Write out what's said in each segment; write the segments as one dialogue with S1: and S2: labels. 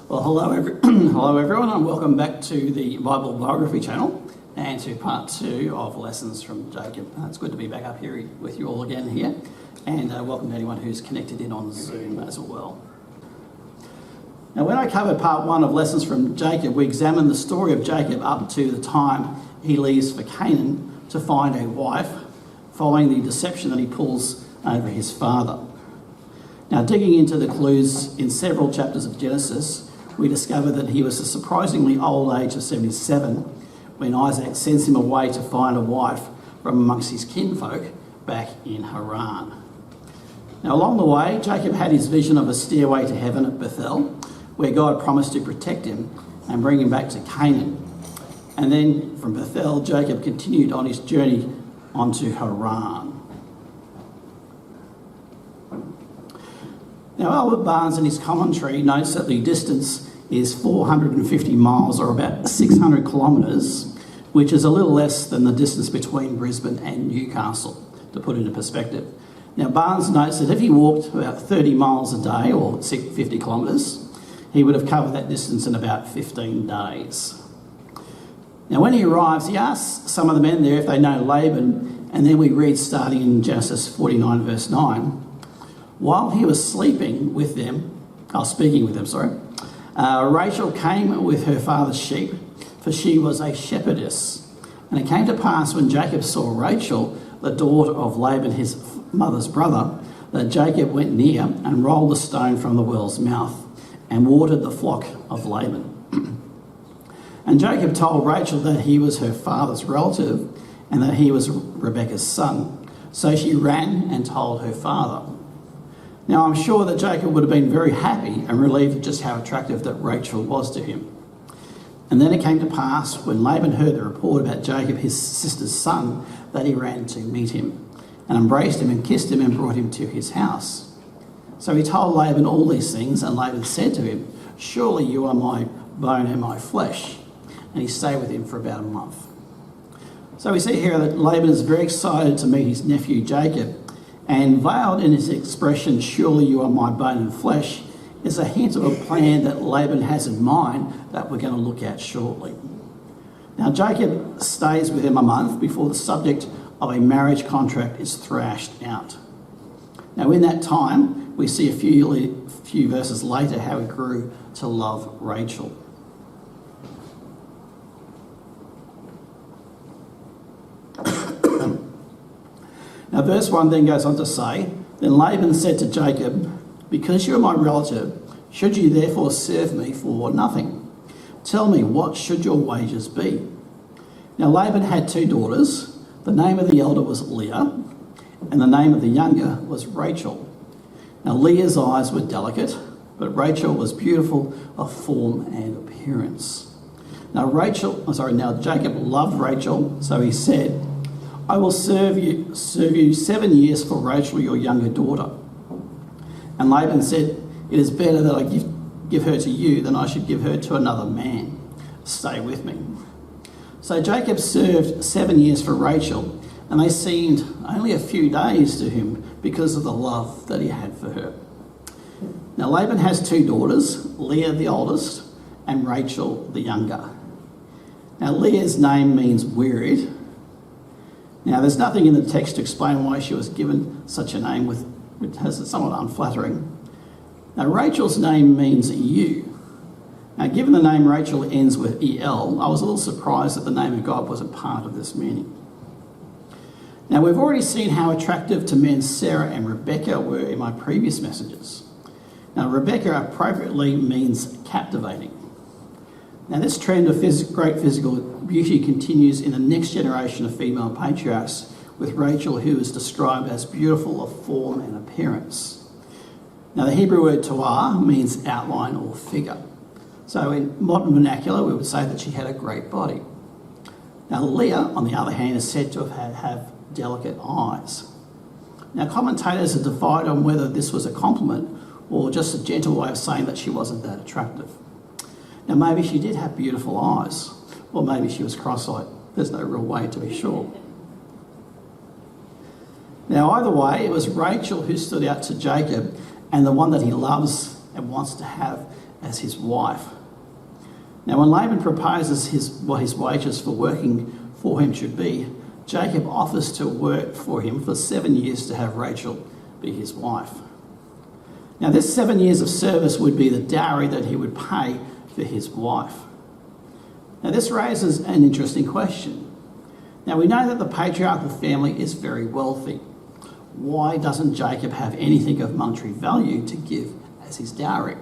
S1: Well, hello everyone, and welcome back to the Bible Biography channel and to part 2 of Lessons from Jacob. It's good to be back up here with you all again here, and welcome to anyone who's connected in on Zoom as well. Now, when I covered part 1 of Lessons from Jacob, we examined the story of Jacob up to the time he leaves for Canaan to find a wife, following the deception that he pulls over his father. Now, digging into the clues in several chapters of Genesis, we discover that he was a surprisingly old age of 77 when Isaac sends him away to find a wife from amongst his kinfolk back in Haran. Now, along the way, Jacob had his vision of a stairway to heaven at Bethel, where God promised to protect him and bring him back to Canaan. And then from Bethel, Jacob continued on his journey onto Haran. Now, Albert Barnes in his commentary notes that the distance is 450 miles, or about 600 kilometres, which is a little less than the distance between Brisbane and Newcastle, to put it into perspective. Now, Barnes notes that if he walked about 30 miles a day, or 50 kilometres, he would have covered that distance in about 15 days. Now, when he arrives, he asks some of the men there if they know Laban, and then we read, starting in Genesis 49 verse 9, while he was speaking with them, Rachel came with her father's sheep, for she was a shepherdess. And it came to pass when Jacob saw Rachel, the daughter of Laban, his mother's brother, that Jacob went near and rolled a stone from the well's mouth and watered the flock of Laban. And Jacob told Rachel that he was her father's relative and that he was Rebekah's son. So she ran and told her father. Now, I'm sure that Jacob would have been very happy and relieved at just how attractive that Rachel was to him. And then it came to pass, when Laban heard the report about Jacob, his sister's son, that he ran to meet him and embraced him and kissed him and brought him to his house. So he told Laban all these things, and Laban said to him, "Surely you are my bone and my flesh." And he stayed with him for about a month. So we see here that Laban is very excited to meet his nephew Jacob, and veiled in his expression, "Surely you are my bone and flesh," is a hint of a plan that Laban has in mind that we're going to look at shortly. Now, Jacob stays with him a month before the subject of a marriage contract is thrashed out. Now, in that time, we see a few verses later how he grew to love Rachel. Now, verse 1 then goes on to say, "Then Laban said to Jacob, 'Because you are my relative, should you therefore serve me for nothing? Tell me, what should your wages be?' Now, Laban had 2 daughters. The name of the elder was Leah, and the name of the younger was Rachel. Now, Leah's eyes were delicate, but Rachel was beautiful of form and appearance. Now, Jacob loved Rachel, so he said, 'I will serve you 7 years for Rachel, your younger daughter.' And Laban said, 'It is better that I give her to you than I should give her to another man. Stay with me.' So Jacob served 7 years for Rachel, and they seemed only a few days to him because of the love that he had for her. Now, Laban has 2 daughters, Leah the oldest and Rachel the younger. Now, Leah's name means wearied. Now, there's nothing in the text to explain why she was given such a name, which is somewhat unflattering. Now, Rachel's name means you. Now, given the name Rachel ends with EL, I was a little surprised that the name of God wasn't part of this meaning. Now, we've already seen how attractive to men Sarah and Rebecca were in my previous messages. Now, Rebecca appropriately means captivating. Now, this trend of great physical beauty continues in the next generation of female patriarchs, with Rachel, who is described as beautiful of form and appearance. Now, the Hebrew word toah means outline or figure. So in modern vernacular, we would say that she had a great body. Now, Leah, on the other hand, is said to have delicate eyes. Now, commentators are divided on whether this was a compliment or just a gentle way of saying that she wasn't that attractive. Now, maybe she did have beautiful eyes, or maybe she was cross-eyed. There's no real way to be sure. Now, either way, it was Rachel who stood out to Jacob, and the one that he loves and wants to have as his wife. Now, when Laban proposes what his wages for working for him should be, Jacob offers to work for him for 7 years to have Rachel be his wife. Now, this 7 years of service would be the dowry that he would pay for his wife. Now, this raises an interesting question. Now, we know that the patriarchal family is very wealthy. Why doesn't Jacob have anything of monetary value to give as his dowry?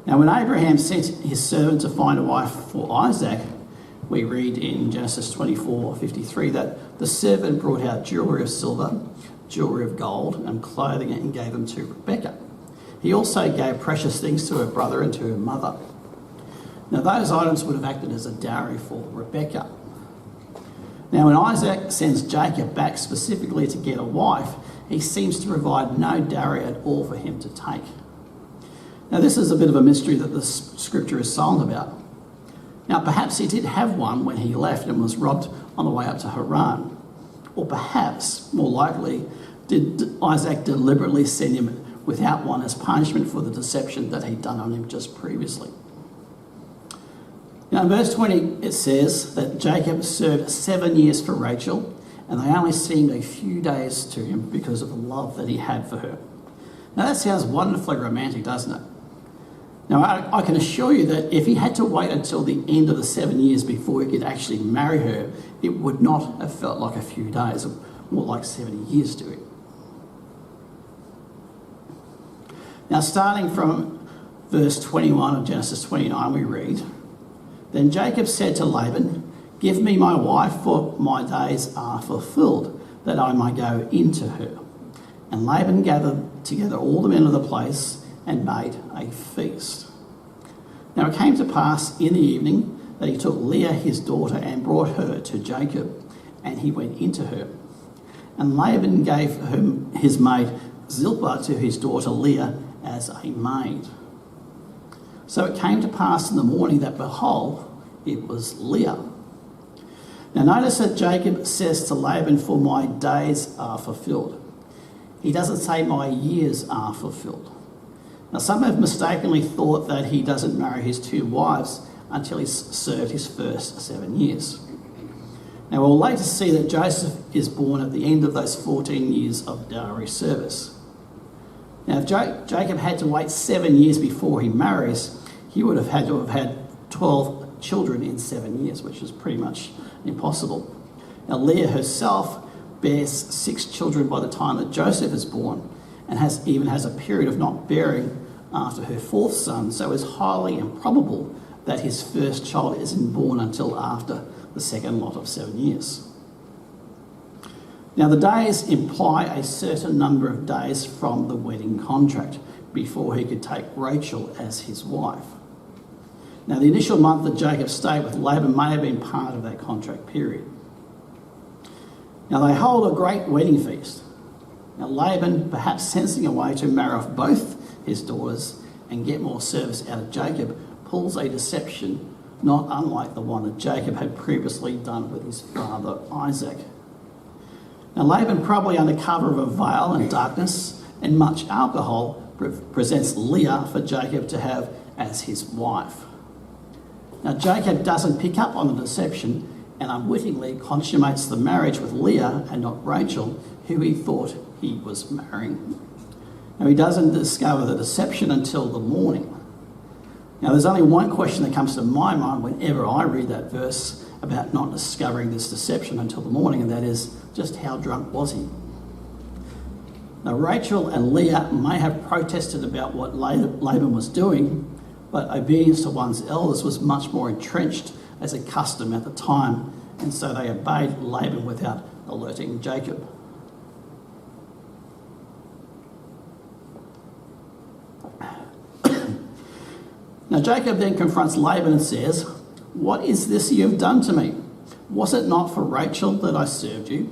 S1: Now, when Abraham sent his servant to find a wife for Isaac, we read in Genesis 24:53 that the servant brought out jewellery of silver, jewellery of gold, and clothing, and gave them to Rebekah. He also gave precious things to her brother and to her mother. Now, those items would have acted as a dowry for Rebekah. Now, when Isaac sends Jacob back specifically to get a wife, he seems to provide no dowry at all for him to take. Now, this is a bit of a mystery that the scripture is silent about. Now, perhaps he did have one when he left and was robbed on the way up to Haran. Or perhaps, more likely, did Isaac deliberately send him without one as punishment for the deception that he'd done on him just previously. Now, in verse 20, it says that Jacob served 7 years for Rachel, and they only seemed a few days to him because of the love that he had for her. Now, that sounds wonderfully romantic, doesn't it? Now, I can assure you that if he had to wait until the end of the 7 years before he could actually marry her, it would not have felt like a few days, more like 70 years to him. Now, starting from verse 21 of Genesis 29, we read, "Then Jacob said to Laban, 'Give me my wife, for my days are fulfilled, that I may go into her.' And Laban gathered together all the men of the place and made a feast. Now it came to pass in the evening that he took Leah his daughter and brought her to Jacob, and he went into her. And Laban gave his maid Zilpah to his daughter Leah as a maid. So it came to pass in the morning that, behold, it was Leah. Now notice that Jacob says to Laban, 'For my days are fulfilled.' He doesn't say my years are fulfilled. Now, some have mistakenly thought that he doesn't marry his two wives until he's served his first 7 years. Now, we'll later see that Joseph is born at the end of those 14 years of dowry service. Now, if Jacob had to wait 7 years before he marries, he would have had to have had 12 children in 7 years, which is pretty much impossible. Now, Leah herself bears 6 children by the time that Joseph is born, and even has a period of not bearing after her 4th son, so it's highly improbable that his first child isn't born until after the second lot of 7 years. Now, the days imply a certain number of days from the wedding contract before he could take Rachel as his wife. Now, the initial month that Jacob stayed with Laban may have been part of that contract period. Now, they hold a great wedding feast. Now, Laban, perhaps sensing a way to marry off both his daughters and get more service out of Jacob, pulls a deception not unlike the one that Jacob had previously done with his father Isaac. Now, Laban, probably under cover of a veil and darkness and much alcohol, presents Leah for Jacob to have as his wife. Now, Jacob doesn't pick up on the deception and unwittingly consummates the marriage with Leah and not Rachel, who he thought he was marrying. Now, he doesn't discover the deception until the morning. Now, there's only one question that comes to my mind whenever I read that verse about not discovering this deception until the morning, and that is, just how drunk was he? Now, Rachel and Leah may have protested about what Laban was doing, but obedience to one's elders was much more entrenched as a custom at the time, and so they obeyed Laban without alerting Jacob. Now, Jacob then confronts Laban and says, "What is this you have done to me? Was it not for Rachel that I served you?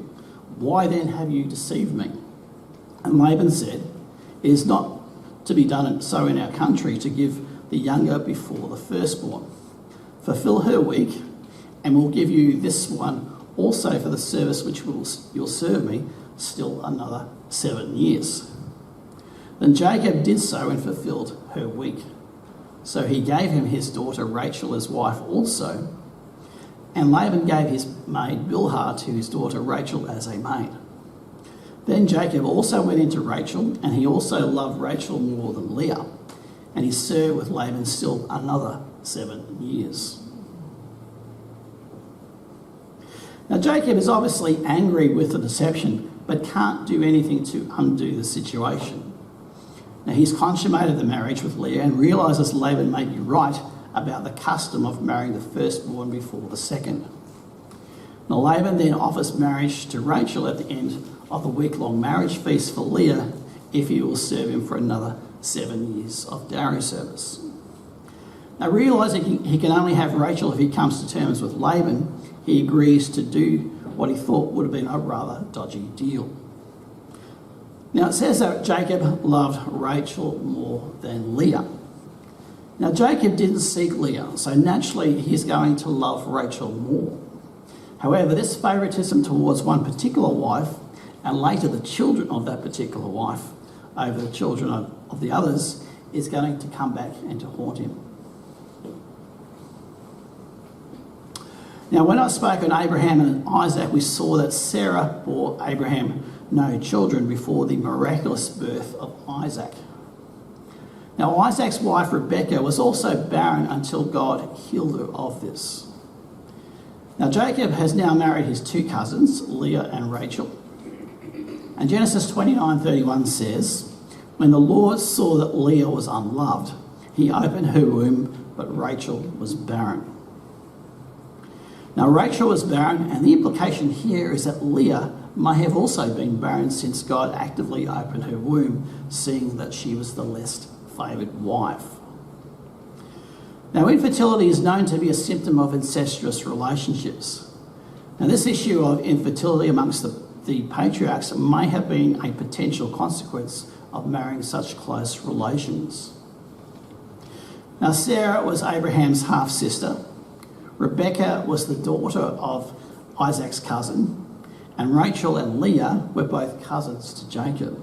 S1: Why then have you deceived me?" And Laban said, "It is not to be done so in our country to give the younger before the firstborn. Fulfill her week, and we'll give you this one also for the service which you'll serve me still another 7 years." Then Jacob did so and fulfilled her week. So he gave him his daughter Rachel as wife also, and Laban gave his maid Bilhah to his daughter Rachel as a maid. Then Jacob also went into Rachel, and he also loved Rachel more than Leah, and he served with Laban still another 7 years. Now Jacob is obviously angry with the deception, but can't do anything to undo the situation. Now he's consummated the marriage with Leah and realises Laban may be right about the custom of marrying the firstborn before the second. Now Laban then offers marriage to Rachel at the end of the week-long marriage feast for Leah if he will serve him for another 7 years of dowry service. Now realising he can only have Rachel if he comes to terms with Laban, he agrees to do what he thought would have been a rather dodgy deal. Now it says that Jacob loved Rachel more than Leah. Now Jacob didn't seek Leah, so naturally he's going to love Rachel more. However, this favouritism towards one particular wife, and later the children of that particular wife over the children of the others, is going to come back and to haunt him. Now, when I spoke on Abraham and Isaac, we saw that Sarah bore Abraham no children before the miraculous birth of Isaac. Now, Isaac's wife Rebekah was also barren until God healed her of this. Now, Jacob has now married his two cousins, Leah and Rachel. And Genesis 29:31 says, "When the Lord saw that Leah was unloved, he opened her womb, but Rachel was barren." Now, Rachel was barren, and the implication here is that Leah may have also been barren since God actively opened her womb, seeing that she was the less favoured wife. Now, infertility is known to be a symptom of incestuous relationships. Now, this issue of infertility amongst the patriarchs may have been a potential consequence of marrying such close relations. Now, Sarah was Abraham's half-sister. Rebekah was the daughter of Isaac's cousin, and Rachel and Leah were both cousins to Jacob.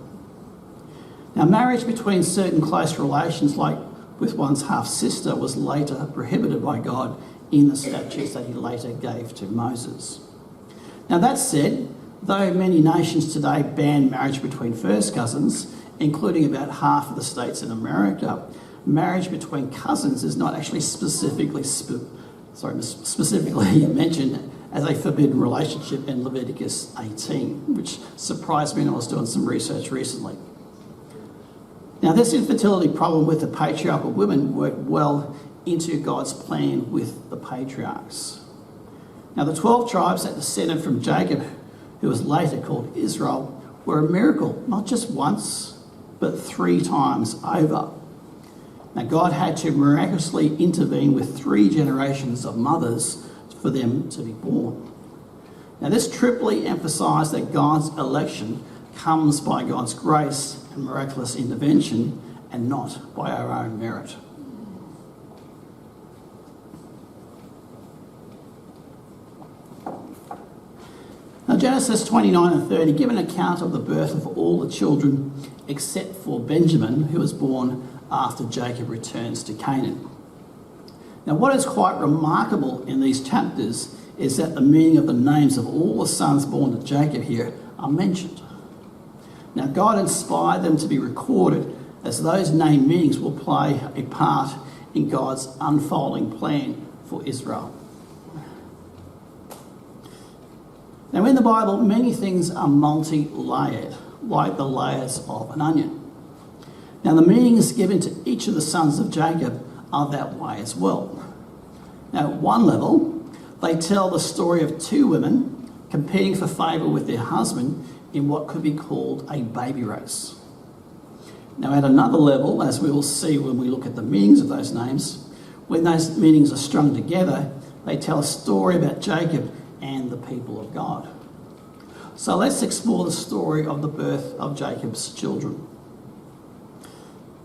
S1: Now, marriage between certain close relations, like with one's half-sister, was later prohibited by God in the statutes that he later gave to Moses. Now, that said, though many nations today ban marriage between first cousins, including about half of the states in America, marriage between cousins is not actually specifically mentioned as a forbidden relationship in Leviticus 18, which surprised me when I was doing some research recently. Now, this infertility problem with the patriarchal women worked well into God's plan with the patriarchs. Now, the 12 tribes that descended from Jacob, who was later called Israel, were a miracle, not just once, but 3 times over. Now, God had to miraculously intervene with 3 generations of mothers for them to be born. Now, this triply emphasised that God's election comes by God's grace and miraculous intervention, and not by our own merit. Now, Genesis 29 and 30 give an account of the birth of all the children except for Benjamin, who was born after Jacob returns to Canaan. Now, what is quite remarkable in these chapters is that the meaning of the names of all the sons born to Jacob here are mentioned. Now, God inspired them to be recorded, as those name meanings will play a part in God's unfolding plan for Israel. Now, in the Bible, many things are multi-layered, like the layers of an onion. Now, the meanings given to each of the sons of Jacob are that way as well. Now, at one level, they tell the story of 2 women competing for favour with their husband in what could be called a baby race. Now, at another level, as we will see when we look at the meanings of those names, when those meanings are strung together, they tell a story about Jacob and the people of God. So let's explore the story of the birth of Jacob's children.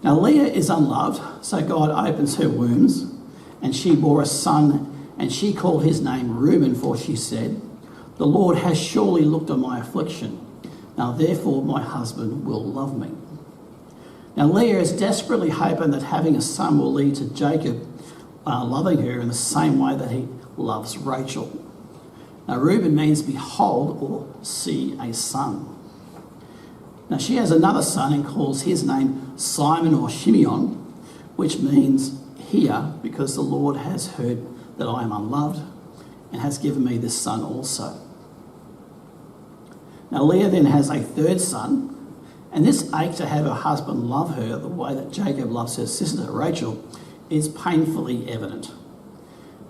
S1: Now, Leah is unloved, so God opens her wombs, and she bore a son, and she called his name Reuben, for she said, "The Lord has surely looked on my affliction. Now therefore my husband will love me." Now Leah is desperately hoping that having a son will lead to Jacob loving her in the same way that he loves Rachel. Now Reuben means behold or see a son. Now she has another son and calls his name Simon or Shimeon, which means hear, because the Lord has heard that I am unloved and has given me this son also. Now Leah then has a third son, and this ache to have her husband love her the way that Jacob loves her sister Rachel is painfully evident.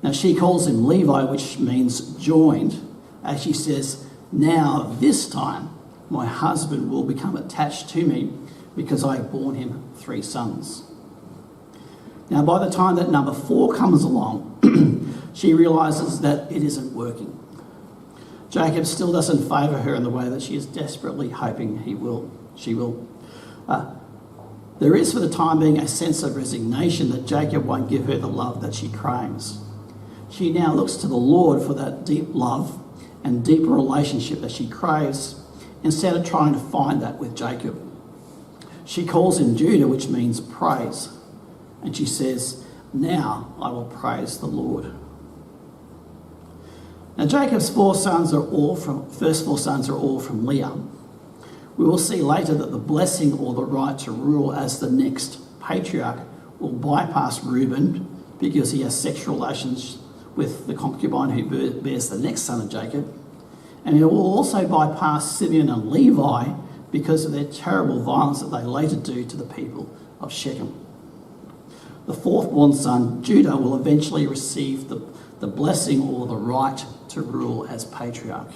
S1: Now she calls him Levi, which means joined, as she says, now this time my husband will become attached to me because I have borne him 3 sons. Now by the time that number 4 comes along, she realises that it isn't working. Jacob still doesn't favour her in the way that she is desperately hoping she will. There is for the time being a sense of resignation that Jacob won't give her the love that she craves. She now looks to the Lord for that deep love and deeper relationship that she craves, instead of trying to find that with Jacob. She calls him Judah, which means praise, and she says, now I will praise the Lord. Now Jacob's first 4 sons are all from Leah. We will see later that the blessing or the right to rule as the next patriarch will bypass Reuben because he has sexual relations with the concubine who bears the next son of Jacob. And it will also bypass Simeon and Levi because of their terrible violence that they later do to the people of Shechem. The 4th born son, Judah, will eventually receive the blessing or the right to rule as patriarch.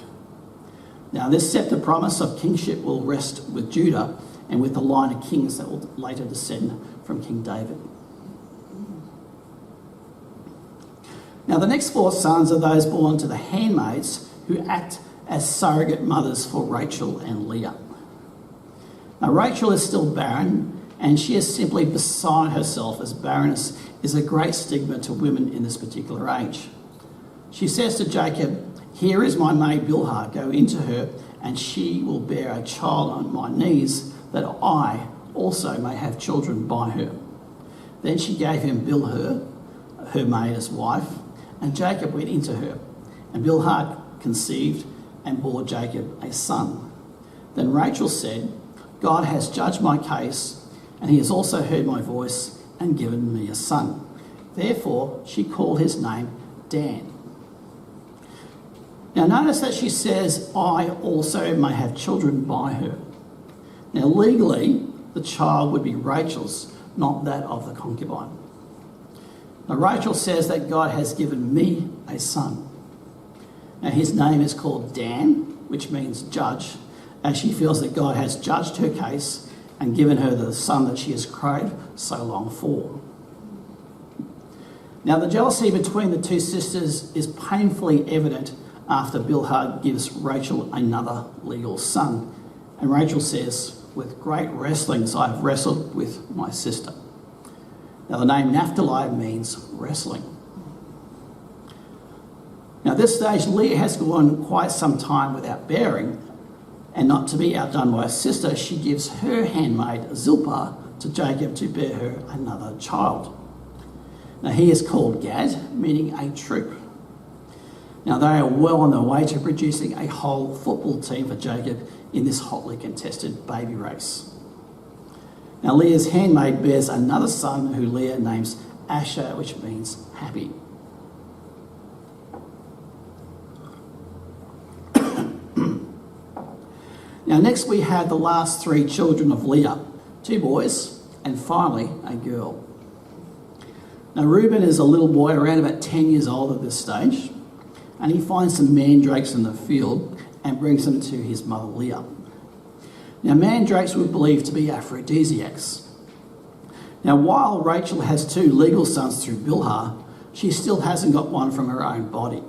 S1: Now, this scepter promise of kingship will rest with Judah and with the line of kings that will later descend from King David. Now, the next 4 sons are those born to the handmaids who act as surrogate mothers for Rachel and Leah. Now, Rachel is still barren, and she is simply beside herself, as barrenness is a great stigma to women in this particular age. She says to Jacob, here is my maid Bilhah, go into her, and she will bear a child on my knees, that I also may have children by her. Then she gave him Bilhah, her maid, as wife, and Jacob went into her, and Bilhah conceived and bore Jacob a son. Then Rachel said, God has judged my case, and he has also heard my voice and given me a son. Therefore she called his name Dan. Now notice that she says, I also may have children by her. Now legally, the child would be Rachel's, not that of the concubine. Now Rachel says that God has given me a son. Now his name is called Dan, which means judge, as she feels that God has judged her case and given her the son that she has craved so long for. Now the jealousy between the 2 sisters is painfully evident after Bilhah gives Rachel another legal son. And Rachel says, with great wrestlings I have wrestled with my sister. Now the name Naphtali means wrestling. Now at this stage, Leah has gone quite some time without bearing, and not to be outdone by her sister, she gives her handmaid Zilpah to Jacob to bear her another child. Now he is called Gad, meaning a troop. Now they are well on their way to producing a whole football team for Jacob in this hotly contested baby race. Now Leah's handmaid bears another son who Leah names Asher, which means happy. Now next we have the last 3 children of Leah, 2 boys and finally a girl. Now Reuben is a little boy around about 10 years old at this stage, and he finds some mandrakes in the field and brings them to his mother Leah. Now mandrakes were believed to be aphrodisiacs. Now while Rachel has 2 legal sons through Bilhah, she still hasn't got one from her own body.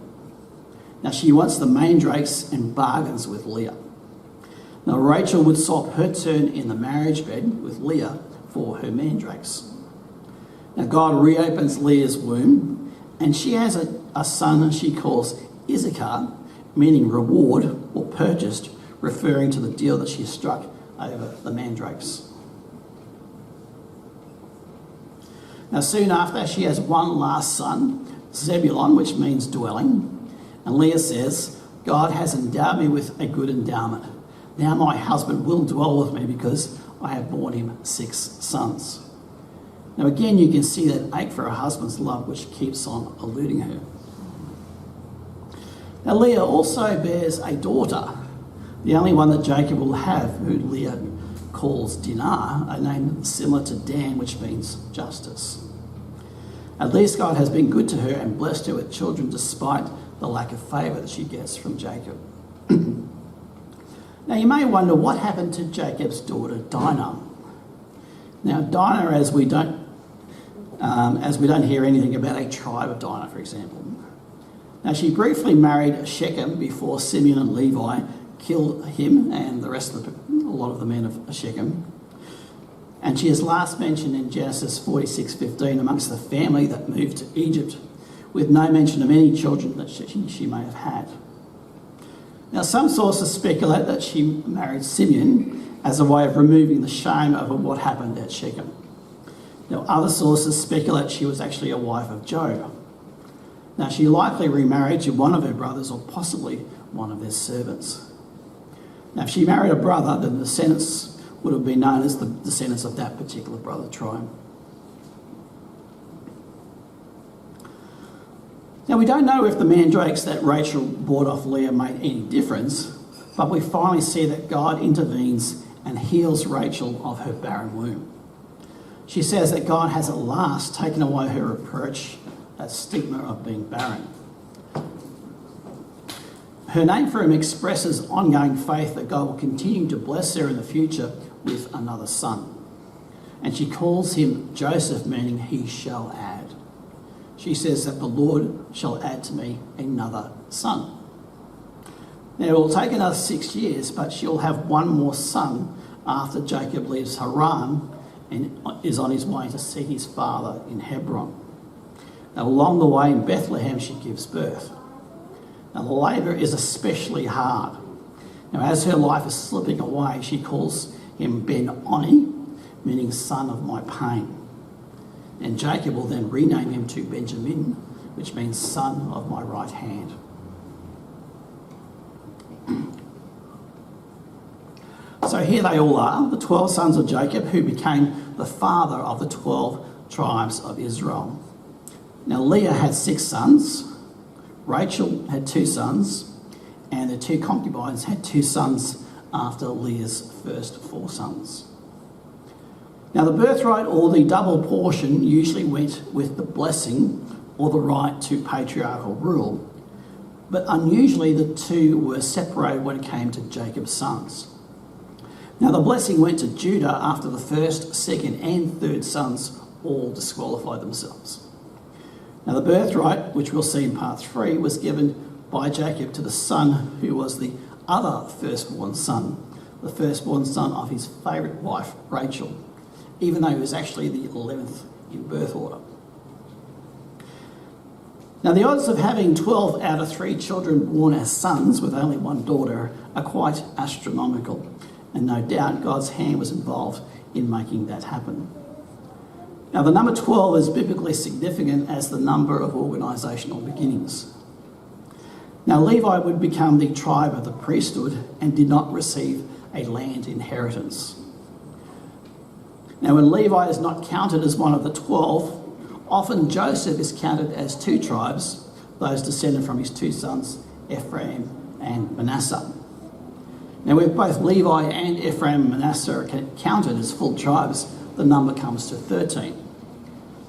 S1: Now she wants the mandrakes and bargains with Leah. Now Rachel would swap her turn in the marriage bed with Leah for her mandrakes. Now God reopens Leah's womb, and she has a son she calls Issachar, meaning reward or purchased, referring to the deal that she struck over the mandrakes. Now soon after, she has one last son, Zebulon, which means dwelling. And Leah says, God has endowed me with a good endowment. Now my husband will dwell with me because I have borne him 6 sons. Now again, you can see that ache for her husband's love, which keeps on eluding her. Now Leah also bears a daughter, the only one that Jacob will have, who Leah calls Dinah, a name similar to Dan, which means justice. At least God has been good to her and blessed her with children despite the lack of favour that she gets from Jacob. Now you may wonder what happened to Jacob's daughter Dinah. Now Dinah, as we don't hear anything about a tribe of Dinah, for example. Now she briefly married Shechem before Simeon and Levi killed him and a lot of the men of Shechem. And she is last mentioned in Genesis 46:15 amongst the family that moved to Egypt, with no mention of any children that she may have had. Now some sources speculate that she married Simeon as a way of removing the shame over what happened at Shechem. Now other sources speculate she was actually a wife of Job. Now she likely remarried to one of her brothers or possibly one of their servants. Now if she married a brother, then the descendants would have been known as the descendants of that particular brother tribe. Now we don't know if the mandrakes that Rachel brought off Leah made any difference, but we finally see that God intervenes and heals Rachel of her barren womb. She says that God has at last taken away her reproach, that stigma of being barren. Her name for him expresses ongoing faith that God will continue to bless her in the future with another son. And she calls him Joseph, meaning he shall add. She says that the Lord shall add to me another son. Now it will take another 6 years, but she'll have one more son after Jacob leaves Haran and is on his way to see his father in Hebron. Now along the way in Bethlehem she gives birth. Now the labour is especially hard. Now as her life is slipping away, she calls him Ben-Oni, meaning son of my pain. And Jacob will then rename him to Benjamin, which means son of my right hand. So here they all are, the 12 sons of Jacob, who became the father of the 12 tribes of Israel. Now Leah had 6 sons, Rachel had 2 sons, and the 2 concubines had 2 sons after Leah's first 4 sons. Now the birthright or the double portion usually went with the blessing or the right to patriarchal rule, but unusually the 2 were separated when it came to Jacob's sons. Now the blessing went to Judah after the first, second and third sons all disqualified themselves. Now the birthright, which we'll see in part 3, was given by Jacob to the son who was the other firstborn son, the firstborn son of his favourite wife, Rachel, even though he was actually the 11th in birth order. Now the odds of having 12 out of 3 children born as sons with only one daughter are quite astronomical, and no doubt God's hand was involved in making that happen. Now the number 12 is biblically significant as the number of organisational beginnings. Now Levi would become the tribe of the priesthood and did not receive a land inheritance. Now when Levi is not counted as one of the 12, often Joseph is counted as 2 tribes, those descended from his 2 sons, Ephraim and Manasseh. Now with both Levi and Ephraim and Manasseh counted as full tribes, the number comes to 13.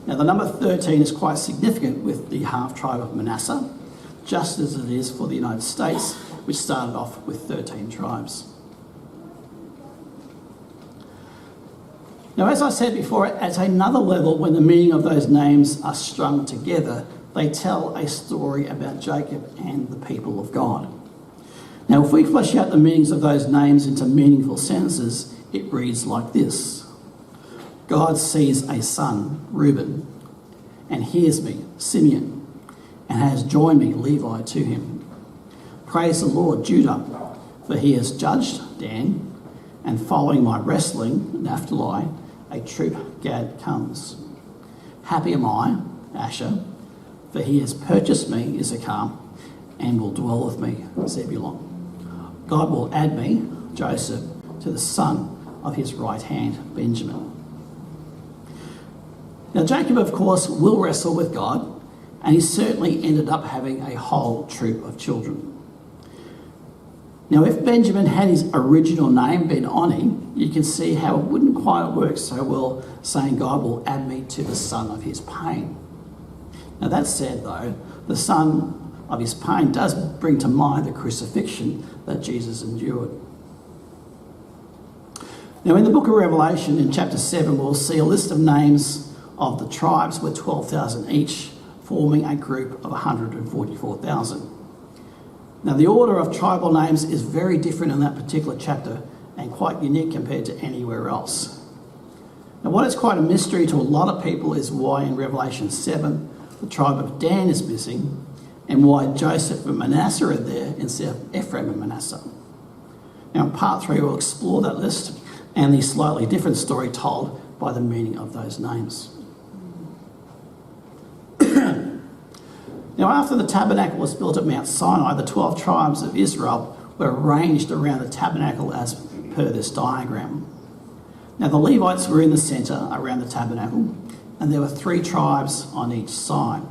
S1: Now the number 13 is quite significant with the half-tribe of Manasseh, just as it is for the United States, which started off with 13 tribes. Now, as I said before, at another level, when the meaning of those names are strung together, they tell a story about Jacob and the people of God. Now, if we flesh out the meanings of those names into meaningful sentences, it reads like this. God sees a son, Reuben, and hears me, Simeon, and has joined me, Levi, to him. Praise the Lord, Judah, for he has judged Dan, and following my wrestling, Naphtali, a troop Gad comes. Happy am I, Asher, for he has purchased me, Issachar, and will dwell with me, Zebulun. God will add me, Joseph, to the son of his right hand, Benjamin. Now Jacob, of course, will wrestle with God, and he certainly ended up having a whole troop of children. Now, if Benjamin had his original name been on him, you can see how it wouldn't quite work so well saying God will add me to the son of his pain. Now that said though, the son of his pain does bring to mind the crucifixion that Jesus endured. Now in the book of Revelation in chapter 7, we'll see a list of names of the tribes with 12,000 each, forming a group of 144,000. Now the order of tribal names is very different in that particular chapter and quite unique compared to anywhere else. Now what is quite a mystery to a lot of people is why in Revelation 7 the tribe of Dan is missing and why Joseph and Manasseh are there instead of Ephraim and Manasseh. Now in part 3 we'll explore that list and the slightly different story told by the meaning of those names. Now after the tabernacle was built at Mount Sinai, the 12 tribes of Israel were arranged around the tabernacle as per this diagram. Now the Levites were in the centre around the tabernacle, and there were 3 tribes on each side.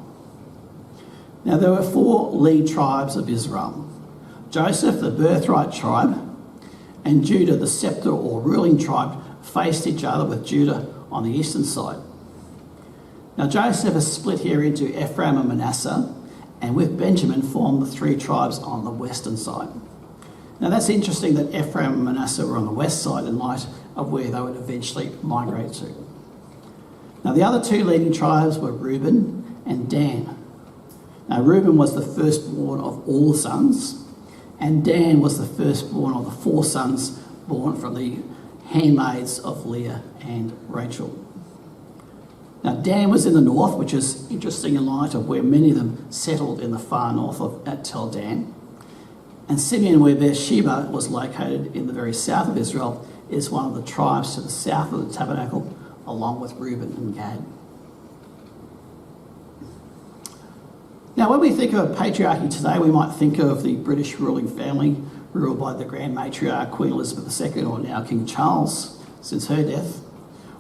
S1: Now there were 4 lead tribes of Israel: Joseph, the birthright tribe, and Judah, the sceptre or ruling tribe, faced each other with Judah on the eastern side. Now Joseph is split here into Ephraim and Manasseh, and with Benjamin formed the 3 tribes on the western side. Now that's interesting that Ephraim and Manasseh were on the west side in light of where they would eventually migrate to. Now the other 2 leading tribes were Reuben and Dan. Now Reuben was the firstborn of all sons, and Dan was the firstborn of the 4 sons born from the handmaids of Leah and Rachel. Now Dan was in the north, which is interesting in light of where many of them settled in the far north at Tel Dan. And Simeon, where Beersheba was located in the very south of Israel, is one of the tribes to the south of the tabernacle, along with Reuben and Gad. Now when we think of patriarchy today, we might think of the British ruling family ruled by the Grand Matriarch Queen Elizabeth II, or now King Charles, since her death.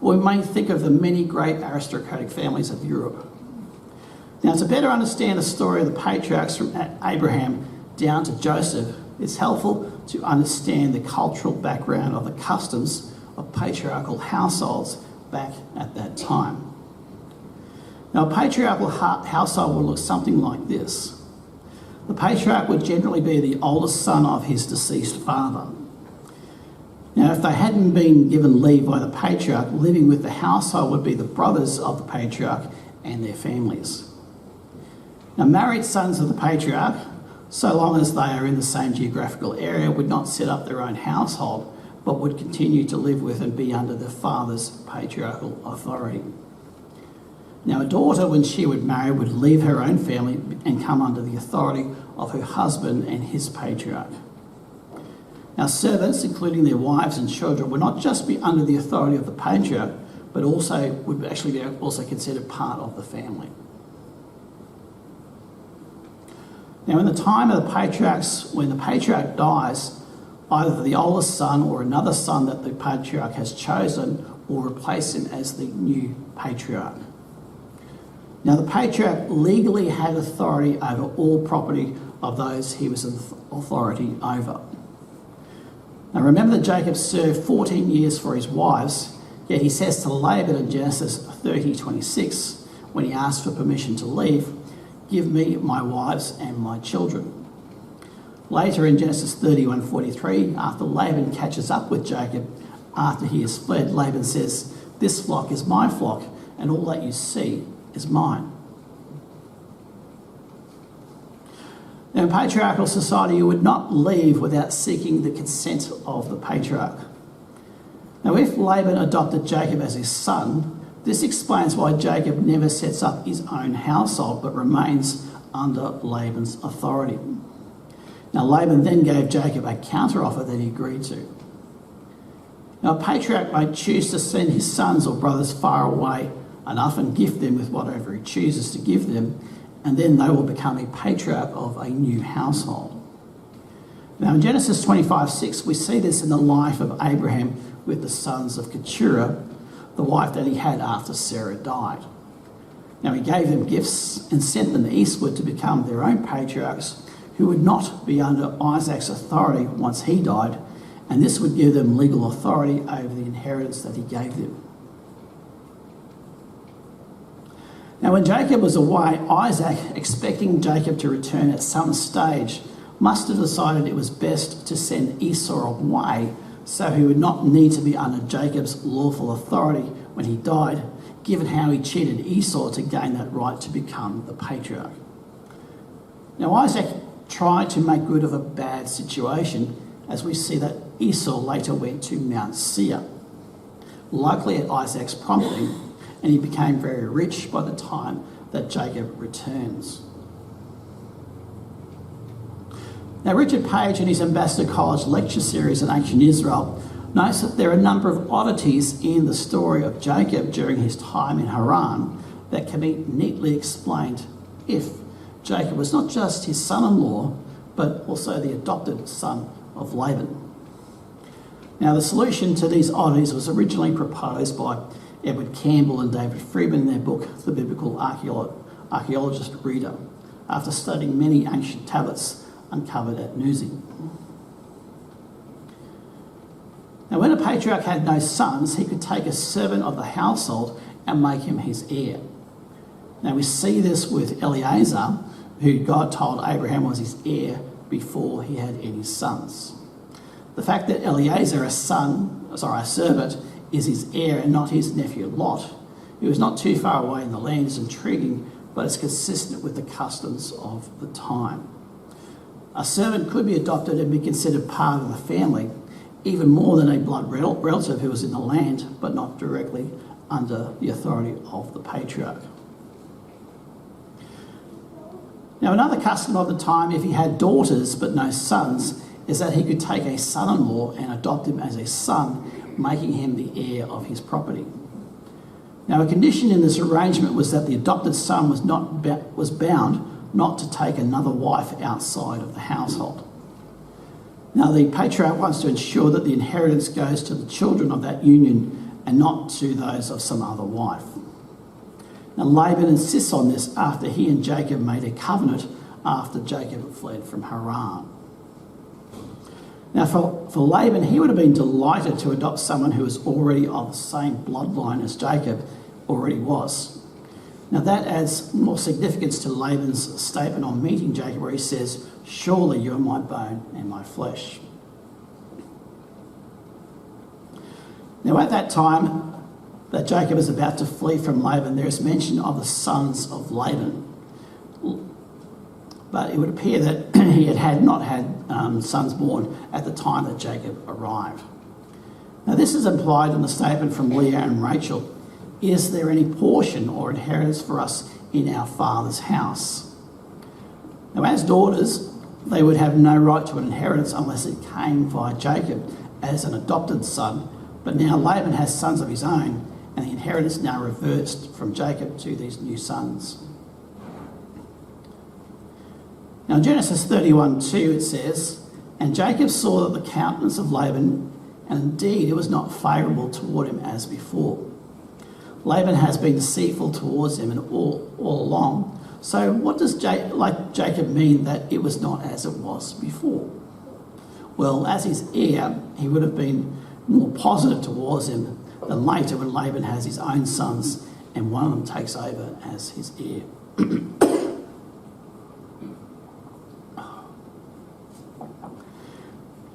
S1: Or we may think of the many great aristocratic families of Europe. Now, to better understand the story of the patriarchs from Abraham down to Joseph, it's helpful to understand the cultural background of the customs of patriarchal households back at that time. Now, a patriarchal household would look something like this. The patriarch would generally be the oldest son of his deceased father. Now, if they hadn't been given leave by the patriarch, living with the household would be the brothers of the patriarch and their families. Now, married sons of the patriarch, so long as they are in the same geographical area, would not set up their own household, but would continue to live with and be under their father's patriarchal authority. Now, a daughter, when she would marry, would leave her own family and come under the authority of her husband and his patriarch. Now, servants, including their wives and children, would not just be under the authority of the patriarch, but also would actually be also considered part of the family. Now, in the time of the patriarchs, when the patriarch dies, either the oldest son or another son that the patriarch has chosen will replace him as the new patriarch. Now, the patriarch legally had authority over all property of those he was in authority over. Now remember that Jacob served 14 years for his wives, yet he says to Laban in Genesis 30:26, when he asked for permission to leave, "Give me my wives and my children." Later in Genesis 31:43, after Laban catches up with Jacob after he has fled, Laban says, "This flock is my flock, and all that you see is mine." Now, in patriarchal society, you would not leave without seeking the consent of the patriarch. Now, if Laban adopted Jacob as his son, this explains why Jacob never sets up his own household but remains under Laban's authority. Now, Laban then gave Jacob a counter-offer that he agreed to. Now, a patriarch might choose to send his sons or brothers far away enough and gift them with whatever he chooses to give them, and then they will become a patriarch of a new household. Now in Genesis 25:6, we see this in the life of Abraham with the sons of Keturah, the wife that he had after Sarah died. Now he gave them gifts and sent them eastward to become their own patriarchs who would not be under Isaac's authority once he died, and this would give them legal authority over the inheritance that he gave them. Now when Jacob was away, Isaac, expecting Jacob to return at some stage, must have decided it was best to send Esau away so he would not need to be under Jacob's lawful authority when he died, given how he cheated Esau to gain that right to become the patriarch. Now Isaac tried to make good of a bad situation, as we see that Esau later went to Mount Seir, likely at Isaac's prompting, and he became very rich by the time that Jacob returns. Now, Richard Page, in his Ambassador College lecture series on ancient Israel, notes that there are a number of oddities in the story of Jacob during his time in Haran that can be neatly explained if Jacob was not just his son-in-law, but also the adopted son of Laban. Now, the solution to these oddities was originally proposed by Edward Campbell and David Friedman in their book, The Biblical Archaeologist Reader, after studying many ancient tablets uncovered at Nuzi. Now, when a patriarch had no sons, he could take a servant of the household and make him his heir. Now, we see this with Eliezer, who God told Abraham was his heir before he had any sons. The fact that Eliezer, a servant, is his heir and not his nephew Lot, who is not too far away in the land, is intriguing, but it's consistent with the customs of the time. A servant could be adopted and be considered part of the family, even more than a blood relative who was in the land, but not directly under the authority of the patriarch. Now, another custom of the time, if he had daughters but no sons, is that he could take a son-in-law and adopt him as a son, making him the heir of his property. Now, a condition in this arrangement was that the adopted son was bound not to take another wife outside of the household. Now, the patriarch wants to ensure that the inheritance goes to the children of that union and not to those of some other wife. Now, Laban insists on this after he and Jacob made a covenant after Jacob fled from Haran. Now, for Laban, he would have been delighted to adopt someone who was already of the same bloodline as Jacob already was. Now, that adds more significance to Laban's statement on meeting Jacob, where he says, "Surely you are my bone and my flesh." Now, at that time that Jacob is about to flee from Laban, there is mention of the sons of Laban. But it would appear that he had not had sons born at the time that Jacob arrived. Now, this is implied in the statement from Leah and Rachel: "Is there any portion or inheritance for us in our father's house?" Now, as daughters, they would have no right to an inheritance unless it came via Jacob as an adopted son. But now Laban has sons of his own, and the inheritance now reverts from Jacob to these new sons. Now, in Genesis 31:2, it says, "And Jacob saw that the countenance of Laban, and indeed it was not favourable toward him as before." Laban has been deceitful towards him and all along. So what does Jacob mean that it was not as it was before? Well, as his heir, he would have been more positive towards him than later when Laban has his own sons and one of them takes over as his heir.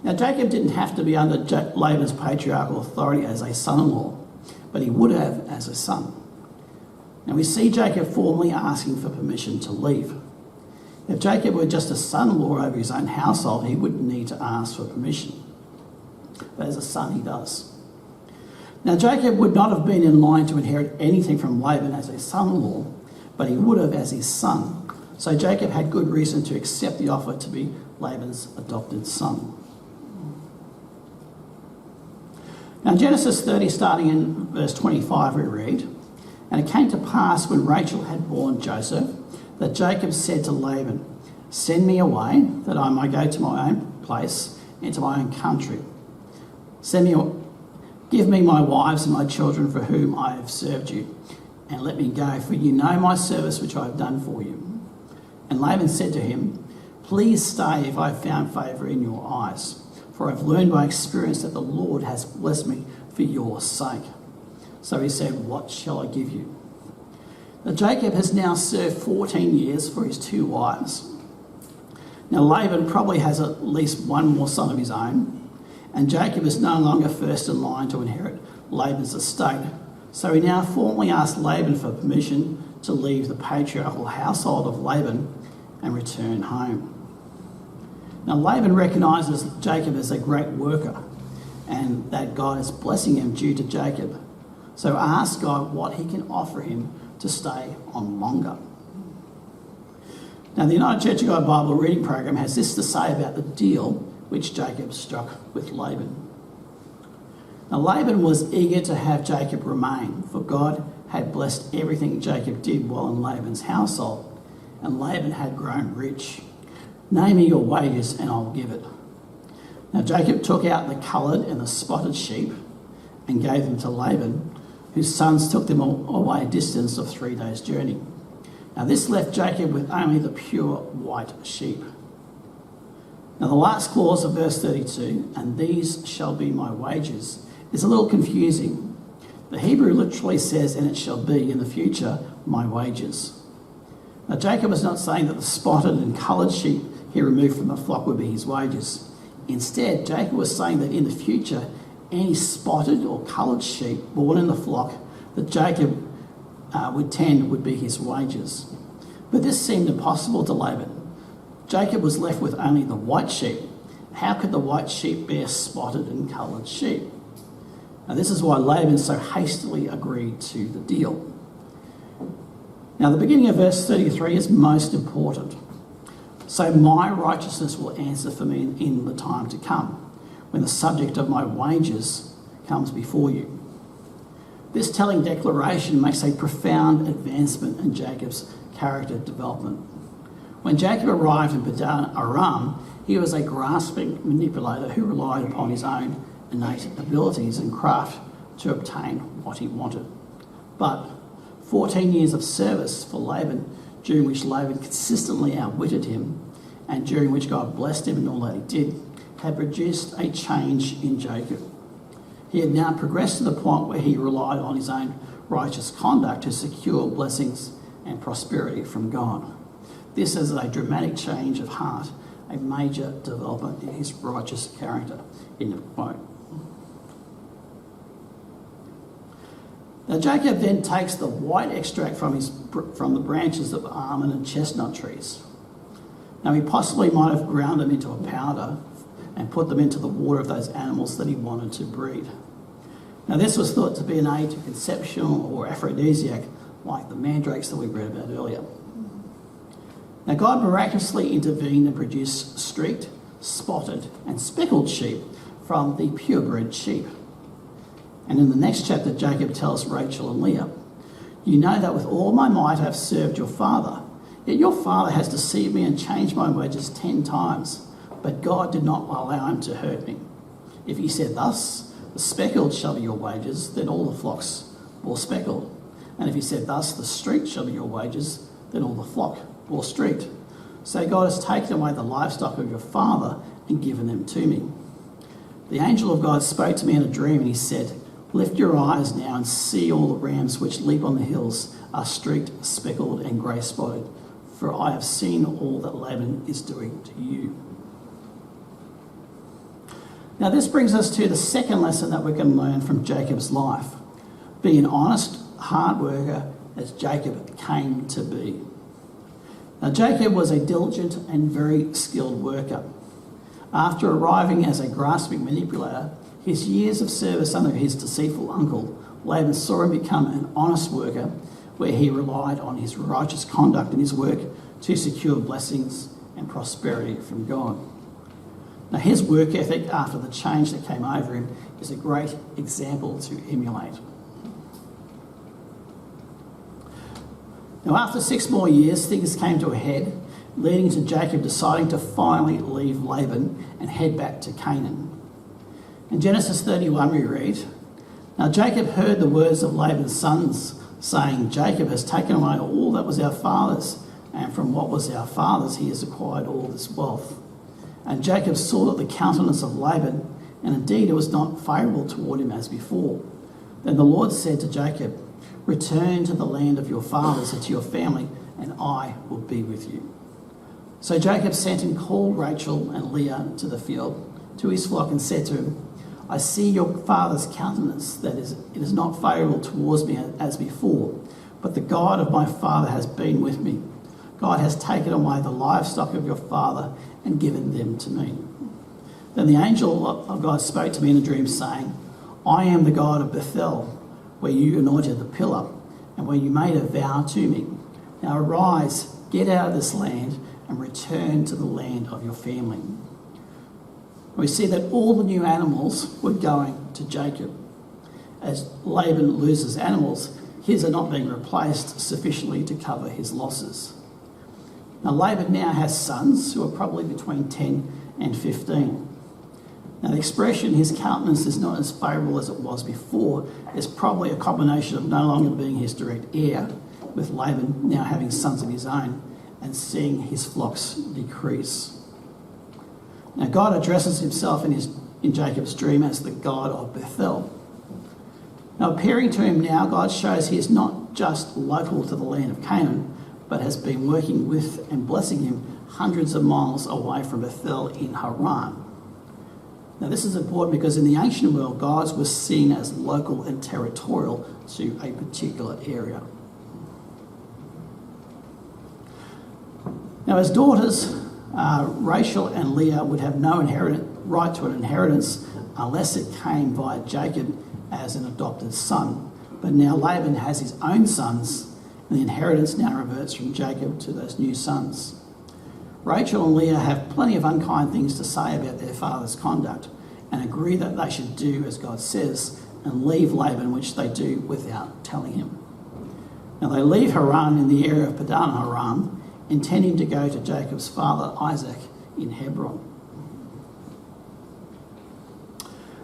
S1: Now, Jacob didn't have to be under Laban's patriarchal authority as a son-in-law, but he would have as a son. Now, we see Jacob formally asking for permission to leave. If Jacob were just a son-in-law over his own household, he wouldn't need to ask for permission. But as a son, he does. Now, Jacob would not have been in line to inherit anything from Laban as a son-in-law, but he would have as his son. So Jacob had good reason to accept the offer to be Laban's adopted son. Now, in Genesis 30, starting in verse 25, we read, And it came to pass when Rachel had borne Joseph that Jacob said to Laban, "Send me away that I may go to my own place and to my own country. Give me my wives and my children for whom I have served you, and let me go, for you know my service which I have done for you." And Laban said to him, "Please stay if I have found favour in your eyes, for I have learned by experience that the Lord has blessed me for your sake." So he said, "What shall I give you?" Now Jacob has now served 14 years for his 2 wives. Now Laban probably has at least one more son of his own, and Jacob is no longer first in line to inherit Laban's estate. So he now formally asks Laban for permission to leave the patriarchal household of Laban and return home. Now Laban recognises Jacob as a great worker and that God is blessing him due to Jacob. So asks God what he can offer him to stay on longer. Now the United Church of God Bible reading program has this to say about the deal which Jacob struck with Laban. Now Laban was eager to have Jacob remain, for God had blessed everything Jacob did while in Laban's household, and Laban had grown rich. "Name me your wages and I'll give it." Now Jacob took out the coloured and the spotted sheep and gave them to Laban, whose sons took them away a distance of 3 days' journey. Now this left Jacob with only the pure white sheep. Now the last clause of verse 32, "and these shall be my wages," is a little confusing. The Hebrew literally says, "and it shall be in the future my wages." Now Jacob is not saying that the spotted and coloured sheep he removed from the flock would be his wages. Instead, Jacob was saying that in the future, any spotted or coloured sheep born in the flock that Jacob would tend would be his wages. But this seemed impossible to Laban. Jacob was left with only the white sheep. How could the white sheep bear spotted and coloured sheep? Now this is why Laban so hastily agreed to the deal. Now the beginning of verse 33 is most important. "So my righteousness will answer for me in the time to come, when the subject of my wages comes before you." This telling declaration makes a profound advancement in Jacob's character development. When Jacob arrived in Padan Aram, he was a grasping manipulator who relied upon his own innate abilities and craft to obtain what he wanted. But 14 years of service for Laban, during which Laban consistently outwitted him, and during which God blessed him in all that he did, had produced a change in Jacob. He had now progressed to the point where he relied on his own righteous conduct to secure blessings and prosperity from God. This is a dramatic change of heart, a major development in his righteous character. End of quote. Now Jacob then takes the white extract from the branches of almond and chestnut trees. Now he possibly might have ground them into a powder and put them into the water of those animals that he wanted to breed. Now this was thought to be an aid to conception or aphrodisiac, like the mandrakes that we read about earlier. Now God miraculously intervened and produced streaked, spotted and speckled sheep from the purebred sheep. And in the next chapter, Jacob tells Rachel and Leah, "You know that with all my might I have served your father, yet your father has deceived me and changed my wages 10 times. But God did not allow him to hurt me. If he said thus, the speckled shall be your wages, then all the flocks bore speckled. And if he said thus, the streaked shall be your wages, then all the flock bore streaked. So God has taken away the livestock of your father and given them to me." The angel of God spoke to me in a dream, and he said, "Lift your eyes now and see all the rams which leap on the hills are streaked, speckled and grey spotted, for I have seen all that Laban is doing to you." Now this brings us to the second lesson that we can learn from Jacob's life. Be an honest, hard worker as Jacob came to be. Now Jacob was a diligent and very skilled worker. After arriving as a grasping manipulator, his years of service under his deceitful uncle, Laban saw him become an honest worker where he relied on his righteous conduct in his work to secure blessings and prosperity from God. Now his work ethic after the change that came over him is a great example to emulate. Now, after 6 more years, things came to a head, leading to Jacob deciding to finally leave Laban and head back to Canaan. In Genesis 31 we read, "Now Jacob heard the words of Laban's sons, saying, 'Jacob has taken away all that was our father's, and from what was our father's he has acquired all this wealth.' And Jacob saw that the countenance of Laban, and indeed it was not favourable toward him as before. Then the Lord said to Jacob, 'Return to the land of your fathers and to your family, and I will be with you.' So Jacob sent and called Rachel and Leah to the field, to his flock, and said to him, 'I see your father's countenance, that is, it is not favourable towards me as before, but the God of my father has been with me. God has taken away the livestock of your father and given them to me.' Then the angel of God spoke to me in a dream, saying, 'I am the God of Bethel, where you anointed the pillar, and where you made a vow to me. Now arise, get out of this land, and return to the land of your family.'" We see that all the new animals were going to Jacob. As Laban loses animals, his are not being replaced sufficiently to cover his losses. Now Laban now has sons who are probably between 10 and 15. Now the expression, "his countenance is not as favourable as it was before," is probably a combination of no longer being his direct heir, with Laban now having sons of his own, and seeing his flocks decrease. Now God addresses himself in Jacob's dream as the God of Bethel. Now appearing to him now, God shows he is not just local to the land of Canaan, but has been working with and blessing him hundreds of miles away from Bethel in Haran. Now this is important because in the ancient world, gods were seen as local and territorial to a particular area. Now his daughters, Rachel and Leah, would have no right to an inheritance unless it came via Jacob as an adopted son. But now Laban has his own sons, and the inheritance now reverts from Jacob to those new sons. Rachel and Leah have plenty of unkind things to say about their father's conduct and agree that they should do as God says and leave Laban, which they do without telling him. Now they leave Haran in the area of Padan Aram, intending to go to Jacob's father Isaac in Hebron.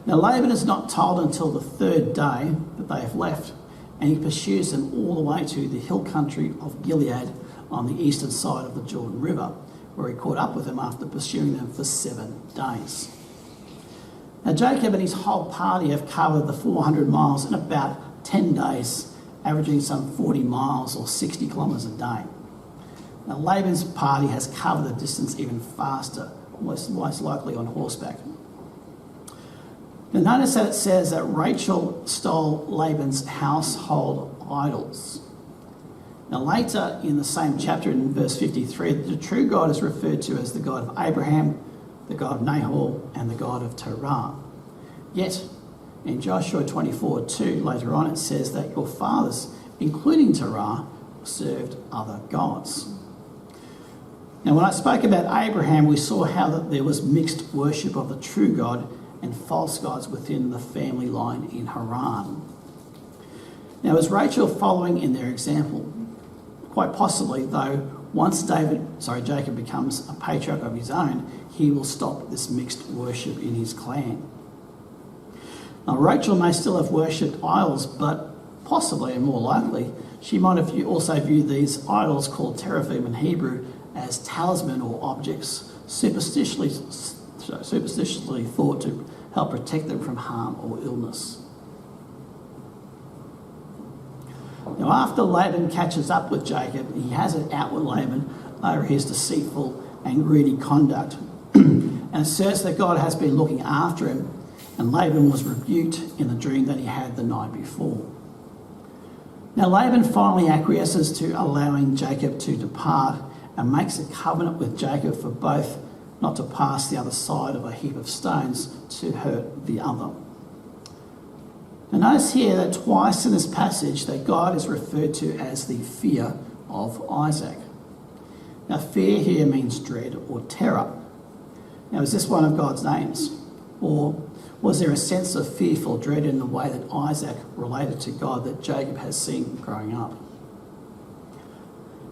S1: Now Laban is not told until the 3rd day that they have left, and he pursues them all the way to the hill country of Gilead on the eastern side of the Jordan River, where he caught up with them after pursuing them for 7 days. Now Jacob and his whole party have covered the 400 miles in about 10 days, averaging some 40 miles or 60 kilometres a day. Now Laban's party has covered the distance even faster, most likely on horseback. Now notice that it says that Rachel stole Laban's household idols. Now later in the same chapter in verse 53, the true God is referred to as the God of Abraham, the God of Nahor, and the God of Terah. Yet in Joshua 24:2 later on it says that your fathers, including Terah, served other gods. Now when I spoke about Abraham, we saw how that there was mixed worship of the true God and false gods within the family line in Haran. Now is Rachel following in their example? Quite possibly, though once Jacob becomes a patriarch of his own, he will stop this mixed worship in his clan. Now Rachel may still have worshipped idols, but possibly and more likely, she might have also viewed these idols called teraphim in Hebrew as talisman or objects superstitiously thought to help protect them from harm or illness. Now after Laban catches up with Jacob, he has it out with Laban over his deceitful and greedy conduct and asserts that God has been looking after him, and Laban was rebuked in the dream that he had the night before. Now Laban finally acquiesces to allowing Jacob to depart and makes a covenant with Jacob for both not to pass the other side of a heap of stones to hurt the other. Now notice here that twice in this passage that God is referred to as the fear of Isaac. Now fear here means dread or terror. Now is this one of God's names? Or was there a sense of fearful dread in the way that Isaac related to God that Jacob has seen growing up?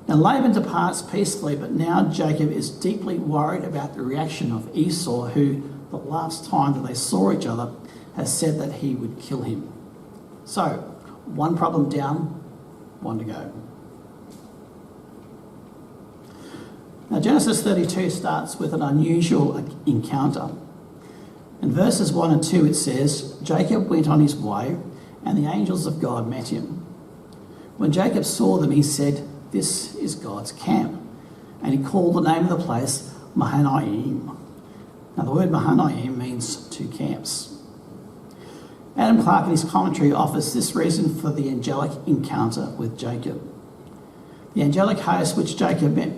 S1: Now Laban departs peacefully, but now Jacob is deeply worried about the reaction of Esau, who the last time that they saw each other has said that he would kill him. So, one problem down, one to go. Now Genesis 32 starts with an unusual encounter. In verses 1 and 2 it says, Jacob went on his way, and the angels of God met him. When Jacob saw them, he said, "This is God's camp." And he called the name of the place Mahanaim. Now the word Mahanaim means two camps. Adam Clark in his commentary offers this reason for the angelic encounter with Jacob. The angelic host which Jacob met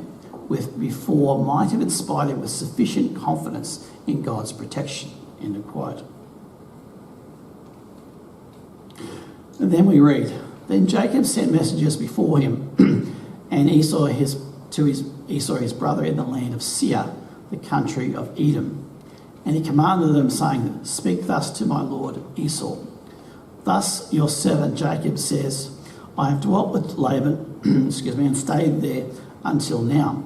S1: with before might have inspired him with sufficient confidence in God's protection. End of quote. And then we read, then Jacob sent messengers before him and Esau his brother in the land of Seir, the country of Edom. And he commanded them, saying, "Speak thus to my lord Esau. Thus your servant Jacob says, I have dwelt with Laban and stayed there until now.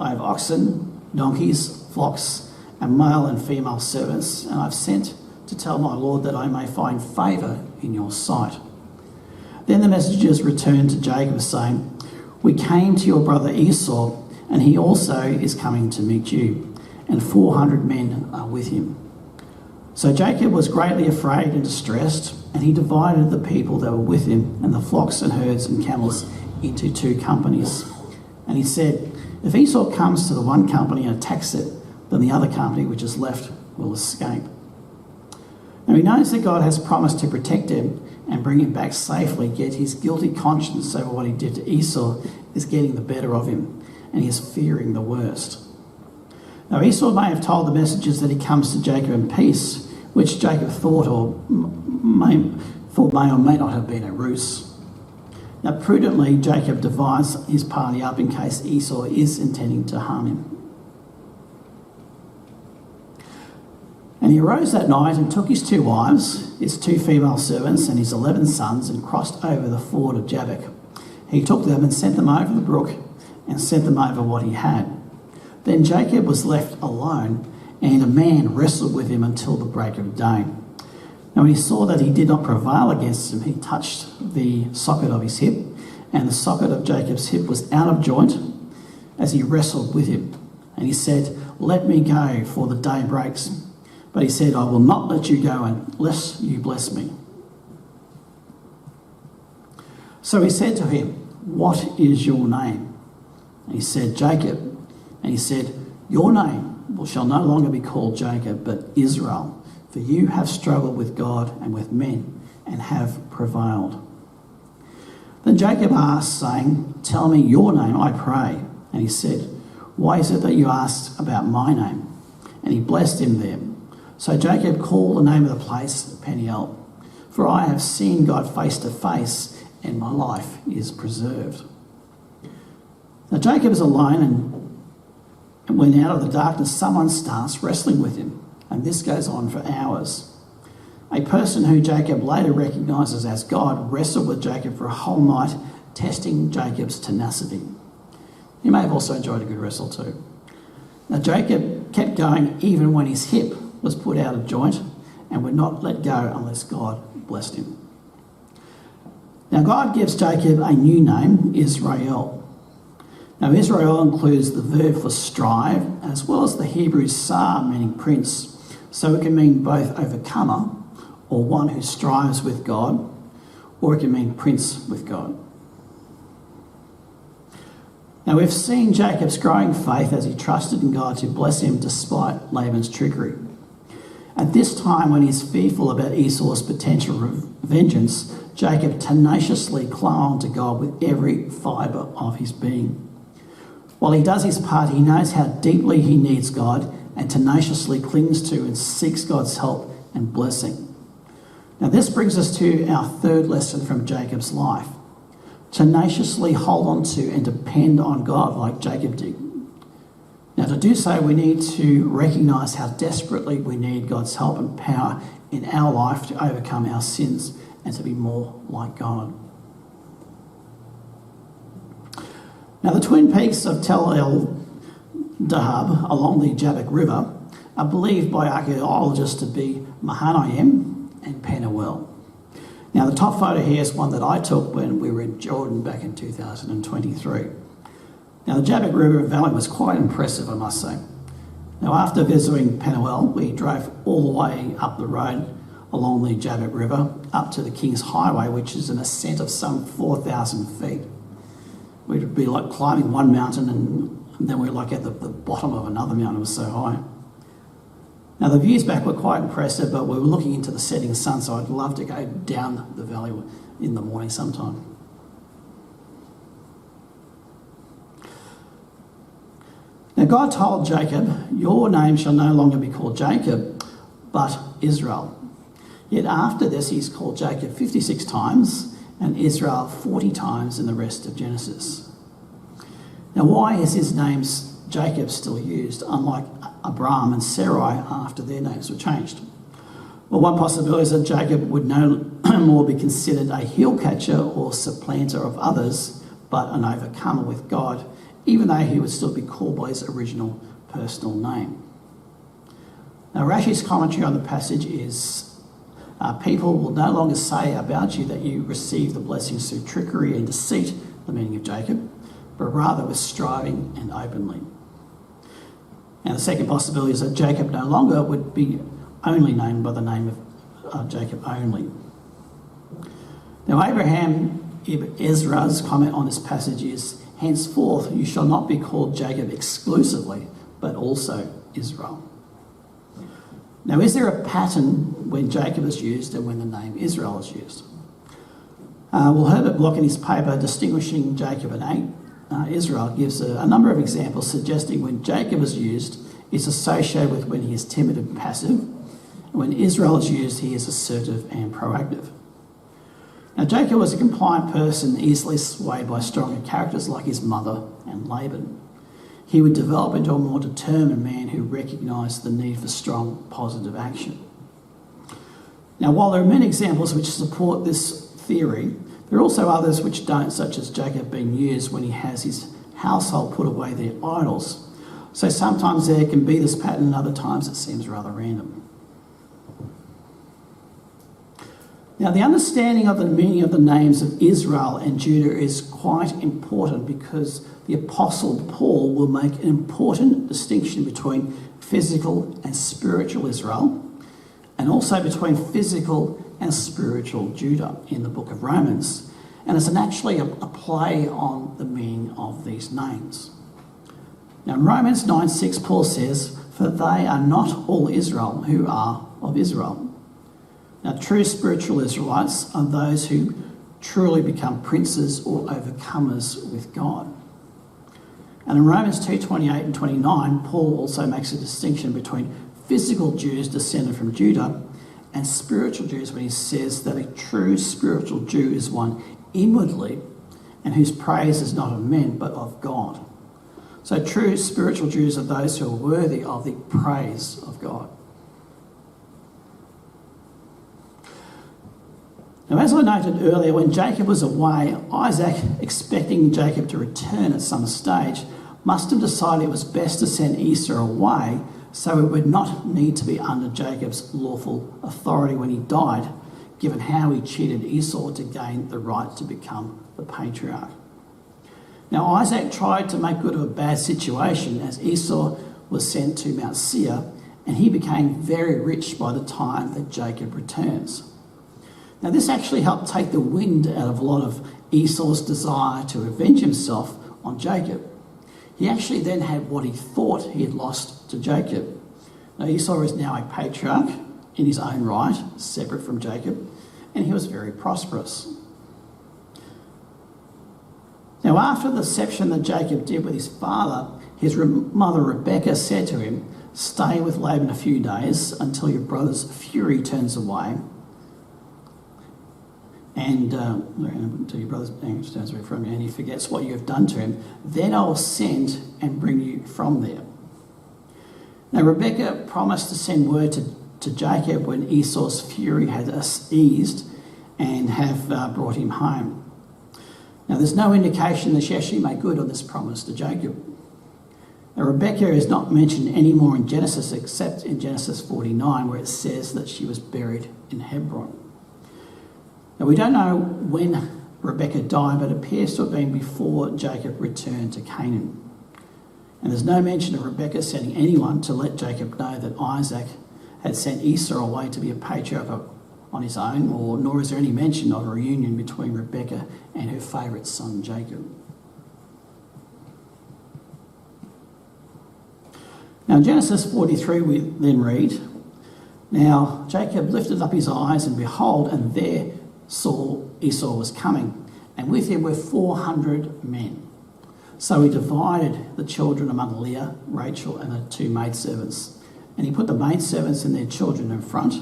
S1: I have oxen, donkeys, flocks, and male and female servants, and I've sent to tell my lord that I may find favour in your sight." Then the messengers returned to Jacob, saying, "We came to your brother Esau, and he also is coming to meet you, and 400 men are with him." So Jacob was greatly afraid and distressed, and he divided the people that were with him and the flocks and herds and camels into two companies. And he said, "If Esau comes to the one company and attacks it, then the other company which is left will escape." Now he knows that God has promised to protect him and bring him back safely, yet his guilty conscience over what he did to Esau is getting the better of him, and he is fearing the worst. Now Esau may have told the messengers that he comes to Jacob in peace, which Jacob thought may or may not have been a ruse. Now prudently Jacob divides his party up in case Esau is intending to harm him. And he arose that night and took his 2 wives, his 2 female servants, and his 11 sons, and crossed over the ford of Jabbok. He took them and sent them over the brook, and sent them over what he had. Then Jacob was left alone, and a man wrestled with him until the break of day. Now when he saw that he did not prevail against him, he touched the socket of his hip, and the socket of Jacob's hip was out of joint as he wrestled with him. And he said, "Let me go, for the day breaks." But he said, "I will not let you go unless you bless me." So he said to him, "What is your name?" And he said, "Jacob." And he said, "Your name shall no longer be called Jacob, but Israel, for you have struggled with God and with men, and have prevailed." Then Jacob asked, saying, "Tell me your name, I pray." And he said, "Why is it that you asked about my name?" And he blessed him there. So Jacob called the name of the place Peniel, "For I have seen God face to face, and my life is preserved." Now Jacob is alone, and when out of the darkness someone starts wrestling with him, and this goes on for hours. A person who Jacob later recognises as God wrestled with Jacob for a whole night, testing Jacob's tenacity. He may have also enjoyed a good wrestle too. Now Jacob kept going even when his hip was put out of joint, and would not let go unless God blessed him. Now God gives Jacob a new name, Israel. Now Israel includes the verb for strive, as well as the Hebrew sar, meaning prince. So it can mean both overcomer, or one who strives with God, or it can mean prince with God. Now we've seen Jacob's growing faith as he trusted in God to bless him despite Laban's trickery. At this time, when he's fearful about Esau's potential vengeance, Jacob tenaciously clung on to God with every fibre of his being. While he does his part, he knows how deeply he needs God and tenaciously clings to and seeks God's help and blessing. Now this brings us to our third lesson from Jacob's life. Tenaciously hold on to and depend on God like Jacob did. Now to do so, we need to recognise how desperately we need God's help and power in our life to overcome our sins and to be more like God. Now, the twin peaks of Tel El Dahab along the Jabbok River are believed by archaeologists to be Mahanaim and Penuel. Now, the top photo here is one that I took when we were in Jordan back in 2023. Now, the Jabbok River Valley was quite impressive, I must say. Now, after visiting Penuel, we drove all the way up the road along the Jabbok River up to the King's Highway, which is an ascent of some 4,000 feet. We'd be like climbing one mountain and then we were like at the bottom of another mountain. It was so high. Now, the views back were quite impressive, but we were looking into the setting sun, so I'd love to go down the valley in the morning sometime. Now, God told Jacob, "Your name shall no longer be called Jacob, but Israel." Yet after this, he's called Jacob 56 times and Israel 40 times in the rest of Genesis. Now, why is his name Jacob still used, unlike Abraham and Sarai after their names were changed? Well, one possibility is that Jacob would no more be considered a heel catcher or supplanter of others, but an overcomer with God, even though he would still be called by his original personal name. Now, Rashi's commentary on the passage is, people will no longer say about you that you received the blessings through trickery and deceit, the meaning of Jacob, but rather with striving and openly. And the second possibility is that Jacob no longer would be only named by the name of Jacob only. Now, Abraham ibn Ezra's comment on this passage is, "Henceforth you shall not be called Jacob exclusively, but also Israel." Now, is there a pattern when Jacob is used and when the name Israel is used? Well, Herbert Block in his paper Distinguishing Jacob and Israel gives a number of examples suggesting when Jacob is used, it's associated with when he is timid and passive, and when Israel is used, he is assertive and proactive. Now, Jacob was a compliant person, easily swayed by stronger characters like his mother and Laban. He would develop into a more determined man who recognised the need for strong, positive action. Now, while there are many examples which support this theory, there are also others which don't, such as Jacob being used when he has his household put away their idols. So sometimes there can be this pattern, and other times it seems rather random. Now, the understanding of the meaning of the names of Israel and Judah is quite important, because the Apostle Paul will make an important distinction between physical and spiritual Israel, and also between physical and spiritual Judah in the book of Romans. And it's actually a play on the meaning of these names. Now, in Romans 9:6, Paul says, "For they are not all Israel who are of Israel." Now, true spiritual Israelites are those who truly become princes or overcomers with God. And in Romans 2:28 and 29, Paul also makes a distinction between physical Jews descended from Judah and spiritual Jews when he says that a true spiritual Jew is one inwardly and whose praise is not of men but of God. So true spiritual Jews are those who are worthy of the praise of God. Now, as I noted earlier, when Jacob was away, Isaac, expecting Jacob to return at some stage, must have decided it was best to send Esau away so it would not need to be under Jacob's lawful authority when he died, given how he cheated Esau to gain the right to become the patriarch. Now, Isaac tried to make good of a bad situation as Esau was sent to Mount Seir, and he became very rich by the time that Jacob returns. Now, this actually helped take the wind out of a lot of Esau's desire to avenge himself on Jacob. He actually then had what he thought he had lost to Jacob. Now, Esau is now a patriarch in his own right, separate from Jacob, and he was very prosperous. Now, after the deception that Jacob did with his father, his mother Rebekah said to him, "Stay with Laban a few days until your brother's fury turns away, and until your brother's anger turns away from you, and he forgets what you have done to him. Then I will send and bring you from there." Now, Rebekah promised to send word to Jacob when Esau's fury had eased and have brought him home. Now, there's no indication that she actually made good on this promise to Jacob. Now, Rebekah is not mentioned anymore in Genesis except in Genesis 49, where it says that she was buried in Hebron. Now, we don't know when Rebekah died, but it appears to have been before Jacob returned to Canaan. And there's no mention of Rebekah sending anyone to let Jacob know that Isaac had sent Esau away to be a patriarch on his own, nor is there any mention of a reunion between Rebekah and her favourite son Jacob. Now in Genesis 43 we then read, "Now Jacob lifted up his eyes, and behold, and there saw Esau was coming, and with him were 400 men. So he divided the children among Leah, Rachel, and the two maidservants. And he put the maidservants and their children in front,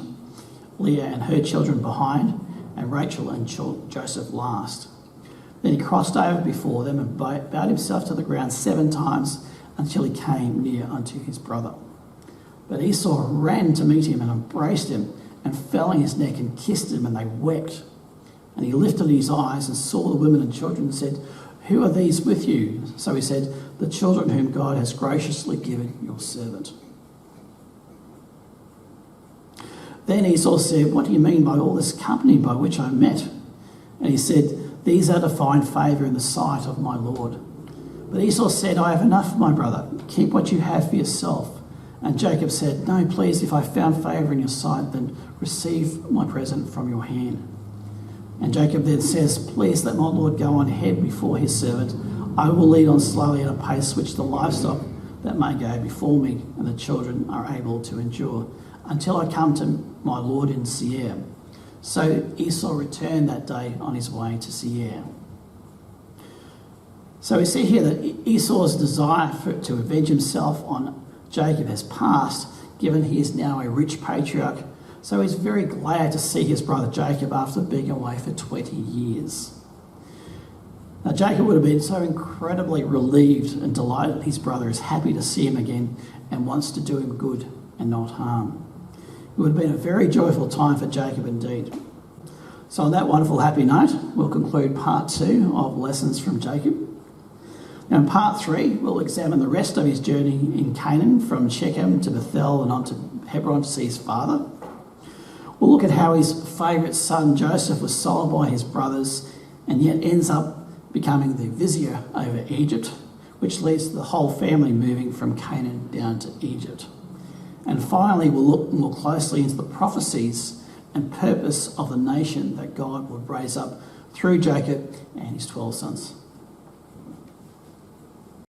S1: Leah and her children behind, and Rachel and Joseph last. Then he crossed over before them and bowed himself to the ground 7 times until he came near unto his brother. But Esau ran to meet him and embraced him and fell on his neck and kissed him, and they wept. And he lifted his eyes and saw the women and children and said, 'Who are these with you?' So he said, 'The children whom God has graciously given your servant.' Then Esau said, 'What do you mean by all this company by which I met?' And he said, 'These are to find favour in the sight of my Lord.' But Esau said, 'I have enough, my brother. Keep what you have for yourself.' And Jacob said, 'No, please, if I found favour in your sight, then receive my present from your hand.' And Jacob then says, 'Please let my Lord go on ahead before his servant. I will lead on slowly at a pace which the livestock that may go before me and the children are able to endure, until I come to my Lord in Seir.' So Esau returned that day on his way to Seir." So we see here that Esau's desire to avenge himself on Jacob has passed, given he is now a rich patriarch. So he's very glad to see his brother Jacob after being away for 20 years. Now Jacob would have been so incredibly relieved and delighted his brother is happy to see him again and wants to do him good and not harm. It would have been a very joyful time for Jacob indeed. So on that wonderful happy note, we'll conclude part 2 of Lessons from Jacob. Now in part 3, we'll examine the rest of his journey in Canaan from Shechem to Bethel and on to Hebron to see his father. We'll look at how his favourite son Joseph was sold by his brothers and yet ends up becoming the vizier over Egypt, which leads to the whole family moving from Canaan down to Egypt. And finally, we'll look more closely into the prophecies and purpose of the nation that God would raise up through Jacob and his 12 sons.